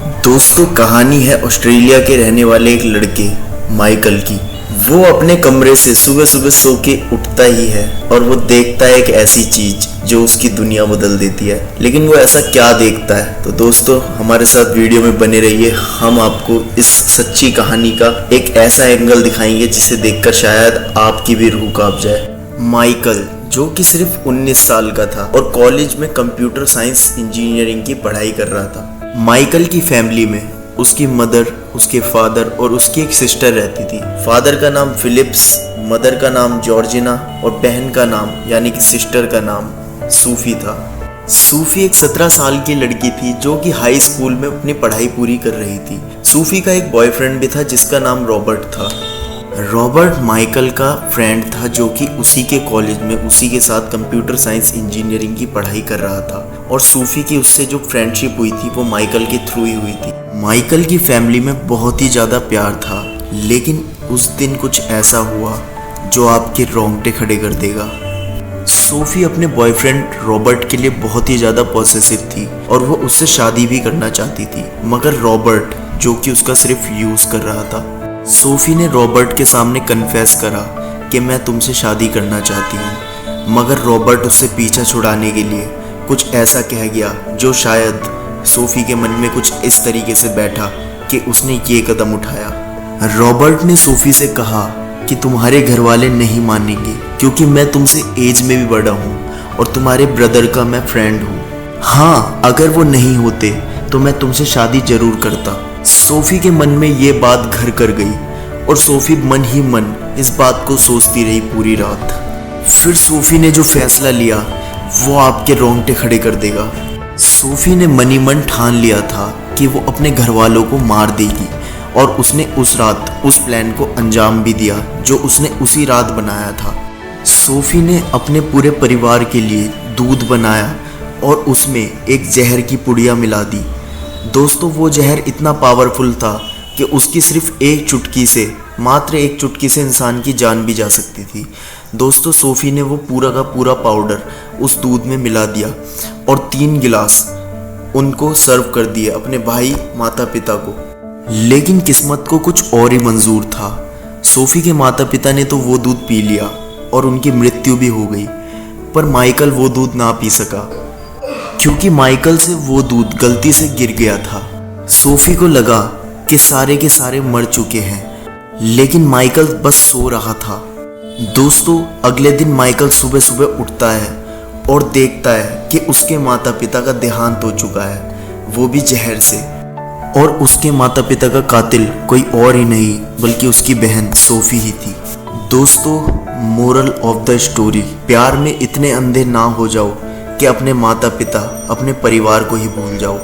दोस्तों कहानी है ऑस्ट्रेलिया के रहने वाले एक लड़के माइकल की। वो अपने कमरे से सुबह सुबह सो के उठता ही है और वो देखता है एक ऐसी चीज जो उसकी दुनिया बदल देती है। लेकिन वो ऐसा क्या देखता है? तो दोस्तों हमारे साथ वीडियो में बने रहिए। हम आपको इस सच्ची कहानी का एक ऐसा एंगल दिखाएंगे जिसे देखकर शायद आपकी भी रूह कांप जाए। माइकल जो कि सिर्फ 19 साल का था और कॉलेज में कंप्यूटर साइंस इंजीनियरिंग की पढ़ाई कर रहा था। माइकल की फैमिली में उसकी मदर, उसके फादर और उसकी एक सिस्टर रहती थी। फादर का नाम फिलिप्स, मदर का नाम जॉर्जिना और बहन का नाम यानी कि सिस्टर का नाम सूफी था। सूफी एक 17 साल की लड़की थी जो कि हाई स्कूल में अपनी पढ़ाई पूरी कर रही थी। सूफी का एक बॉयफ्रेंड भी था जिसका नाम रॉबर्ट था। रॉबर्ट माइकल का फ्रेंड था जो कि उसी के कॉलेज में उसी के साथ कंप्यूटर साइंस इंजीनियरिंग की पढ़ाई कर रहा था और सूफी की उससे जो फ्रेंडशिप हुई थी वो माइकल के थ्रू ही हुई थी। माइकल की फैमिली में बहुत ही ज़्यादा प्यार था, लेकिन उस दिन कुछ ऐसा हुआ जो आपके रोंगटे खड़े कर देगा। सूफी अपने बॉयफ्रेंड रॉबर्ट के लिए बहुत ही ज़्यादा पॉसेसिव थी और वो उससे शादी भी करना चाहती थी, मगर रॉबर्ट जो कि उसका सिर्फ यूज़ कर रहा था। सूफी ने रॉबर्ट के सामने कन्फेस करा कि मैं तुमसे शादी करना चाहती हूँ, मगर रॉबर्ट उससे पीछा छुड़ाने के लिए कुछ ऐसा कह गया जो शायद सूफी के मन में कुछ इस तरीके से बैठा कि उसने ये कदम उठाया। रॉबर्ट ने सूफी से कहा कि तुम्हारे घर वाले नहीं मानेंगे क्योंकि मैं तुमसे एज में भी बड़ा हूँ और तुम्हारे ब्रदर का मैं फ्रेंड हूँ। हाँ, अगर वो नहीं होते तो मैं तुमसे शादी जरूर करता। सोफी के मन में ये बात घर कर गई और सोफी मन ही मन इस बात को सोचती रही पूरी रात। फिर सोफी ने जो फैसला लिया वो आपके रोंगटे खड़े कर देगा। सोफी ने मन ही मन ठान लिया था कि वो अपने घर वालों को मार देगी और उसने उस रात उस प्लान को अंजाम भी दिया जो उसने उसी रात बनाया था। सोफी ने अपने पूरे परिवार के लिए दूध बनाया और उसमें एक जहर की पुड़िया मिला दी। दोस्तों वो जहर इतना पावरफुल था कि उसकी सिर्फ एक चुटकी से, मात्र एक चुटकी से इंसान की जान भी जा सकती थी। दोस्तों सोफी ने वो पूरा का पूरा पाउडर उस दूध में मिला दिया और 3 गिलास उनको सर्व कर दिए अपने भाई माता पिता को। लेकिन किस्मत को कुछ और ही मंजूर था। सोफी के माता पिता ने तो वो दूध पी लिया और उनकी मृत्यु भी हो गई, पर माइकल वो दूध ना पी सका क्योंकि माइकल से वो दूध गलती से गिर गया था। सोफी को लगा कि सारे के सारे मर चुके हैं, लेकिन माइकल बस सो रहा था। दोस्तों अगले दिन माइकल सुबह सुबह उठता है और देखता है कि उसके माता पिता का देहांत हो चुका है, वो भी जहर से। और उसके माता पिता का कातिल कोई और ही नहीं बल्कि उसकी बहन सोफी ही थी। दोस्तों मोरल ऑफ द स्टोरी, प्यार में इतने अंधे ना हो जाओ कि अपने माता पिता, अपने परिवार को ही भूल जाओ।